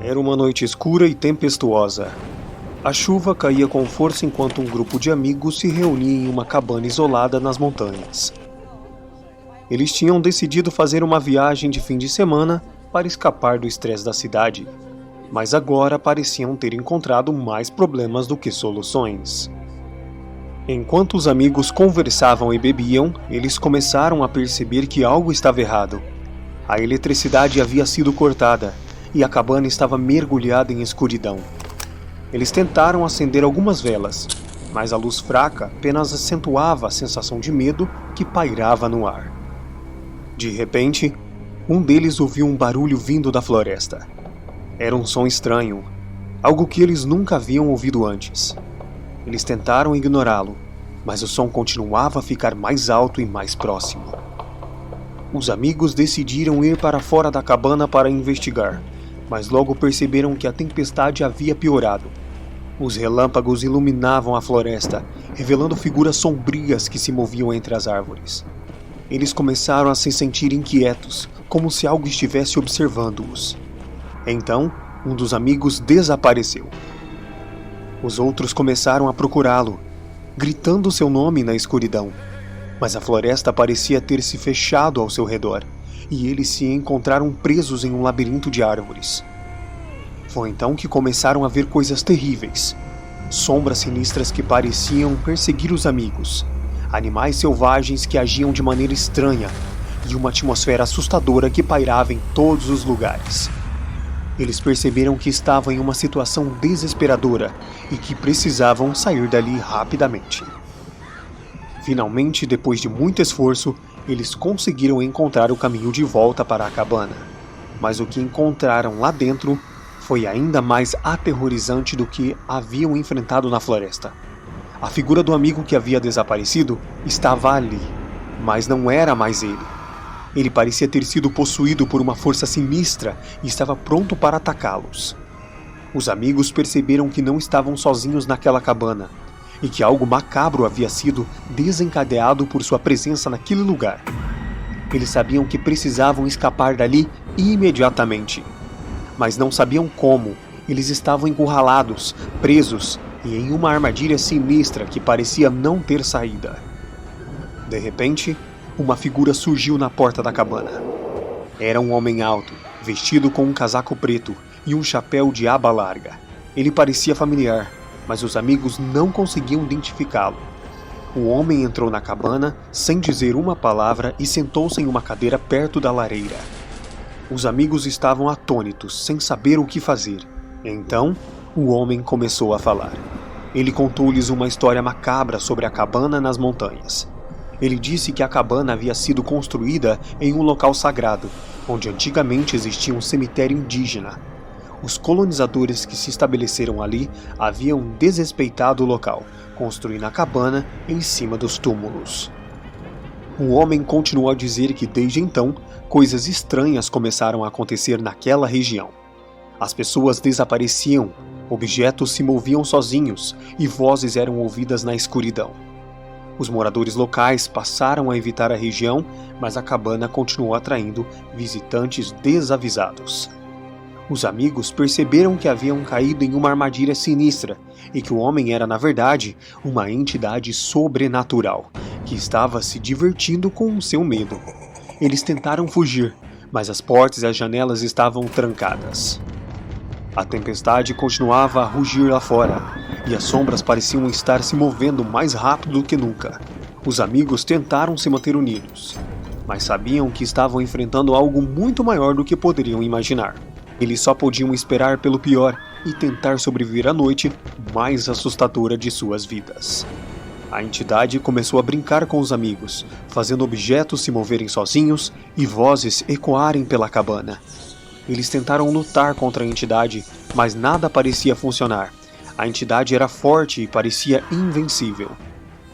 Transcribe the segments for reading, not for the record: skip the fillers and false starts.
Era uma noite escura e tempestuosa. A chuva caía com força enquanto um grupo de amigos se reunia em uma cabana isolada nas montanhas. Eles tinham decidido fazer uma viagem de fim de semana para escapar do estresse da cidade, mas agora pareciam ter encontrado mais problemas do que soluções. Enquanto os amigos conversavam e bebiam, eles começaram a perceber que algo estava errado. A eletricidade havia sido cortada e a cabana estava mergulhada em escuridão. Eles tentaram acender algumas velas, mas a luz fraca apenas acentuava a sensação de medo que pairava no ar. De repente, um deles ouviu um barulho vindo da floresta. Era um som estranho, algo que eles nunca haviam ouvido antes. Eles tentaram ignorá-lo, mas o som continuava a ficar mais alto e mais próximo. Os amigos decidiram ir para fora da cabana para investigar, mas logo perceberam que a tempestade havia piorado. Os relâmpagos iluminavam a floresta, revelando figuras sombrias que se moviam entre as árvores. Eles começaram a se sentir inquietos, como se algo estivesse observando-os. Então, um dos amigos desapareceu. Os outros começaram a procurá-lo, gritando seu nome na escuridão. Mas a floresta parecia ter se fechado ao seu redor, e eles se encontraram presos em um labirinto de árvores. Foi então que começaram a ver coisas terríveis. Sombras sinistras que pareciam perseguir os amigos, animais selvagens que agiam de maneira estranha, e uma atmosfera assustadora que pairava em todos os lugares. Eles perceberam que estavam em uma situação desesperadora e que precisavam sair dali rapidamente. Finalmente, depois de muito esforço, eles conseguiram encontrar o caminho de volta para a cabana. Mas o que encontraram lá dentro foi ainda mais aterrorizante do que haviam enfrentado na floresta. A figura do amigo que havia desaparecido estava ali, mas não era mais ele. Ele parecia ter sido possuído por uma força sinistra e estava pronto para atacá-los. Os amigos perceberam que não estavam sozinhos naquela cabana, e que algo macabro havia sido desencadeado por sua presença naquele lugar. Eles sabiam que precisavam escapar dali imediatamente, mas não sabiam como. Eles estavam encurralados, presos e em uma armadilha sinistra que parecia não ter saída. De repente, uma figura surgiu na porta da cabana. Era um homem alto, vestido com um casaco preto e um chapéu de aba larga. Ele parecia familiar, mas os amigos não conseguiam identificá-lo. O homem entrou na cabana sem dizer uma palavra e sentou-se em uma cadeira perto da lareira. Os amigos estavam atônitos, sem saber o que fazer. Então, o homem começou a falar. Ele contou-lhes uma história macabra sobre a cabana nas montanhas. Ele disse que a cabana havia sido construída em um local sagrado, onde antigamente existia um cemitério indígena. Os colonizadores que se estabeleceram ali haviam desrespeitado o local, construindo a cabana em cima dos túmulos. O homem continuou a dizer que desde então, coisas estranhas começaram a acontecer naquela região. As pessoas desapareciam, objetos se moviam sozinhos e vozes eram ouvidas na escuridão. Os moradores locais passaram a evitar a região, mas a cabana continuou atraindo visitantes desavisados. Os amigos perceberam que haviam caído em uma armadilha sinistra e que o homem era, na verdade, uma entidade sobrenatural que estava se divertindo com o seu medo. Eles tentaram fugir, mas as portas e as janelas estavam trancadas. A tempestade continuava a rugir lá fora, e as sombras pareciam estar se movendo mais rápido do que nunca. Os amigos tentaram se manter unidos, mas sabiam que estavam enfrentando algo muito maior do que poderiam imaginar. Eles só podiam esperar pelo pior e tentar sobreviver à noite mais assustadora de suas vidas. A entidade começou a brincar com os amigos, fazendo objetos se moverem sozinhos e vozes ecoarem pela cabana. Eles tentaram lutar contra a entidade, mas nada parecia funcionar. A entidade era forte e parecia invencível.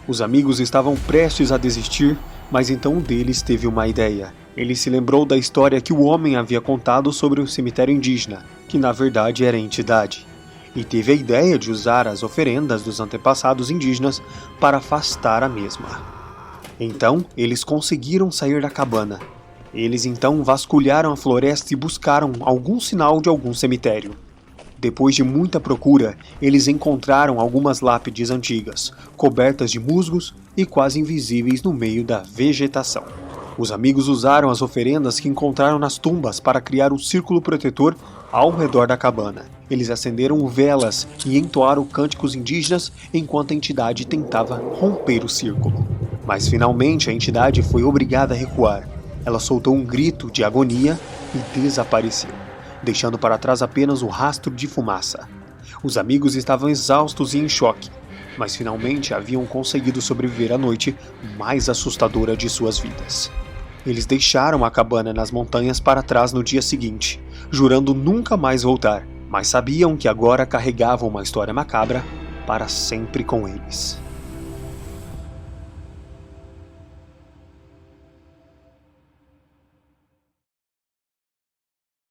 Os amigos estavam prestes a desistir, mas então um deles teve uma ideia. Ele se lembrou da história que o homem havia contado sobre o cemitério indígena, que na verdade era a entidade, e teve a ideia de usar as oferendas dos antepassados indígenas para afastar a mesma. Então, eles conseguiram sair da cabana. Eles então vasculharam a floresta e buscaram algum sinal de algum cemitério. Depois de muita procura, eles encontraram algumas lápides antigas, cobertas de musgos e quase invisíveis no meio da vegetação. Os amigos usaram as oferendas que encontraram nas tumbas para criar um círculo protetor ao redor da cabana. Eles acenderam velas e entoaram cânticos indígenas enquanto a entidade tentava romper o círculo. Mas finalmente a entidade foi obrigada a recuar. Ela soltou um grito de agonia e desapareceu, deixando para trás apenas o rastro de fumaça. Os amigos estavam exaustos e em choque, mas finalmente haviam conseguido sobreviver à noite mais assustadora de suas vidas. Eles deixaram a cabana nas montanhas para trás no dia seguinte, jurando nunca mais voltar, mas sabiam que agora carregavam uma história macabra para sempre com eles.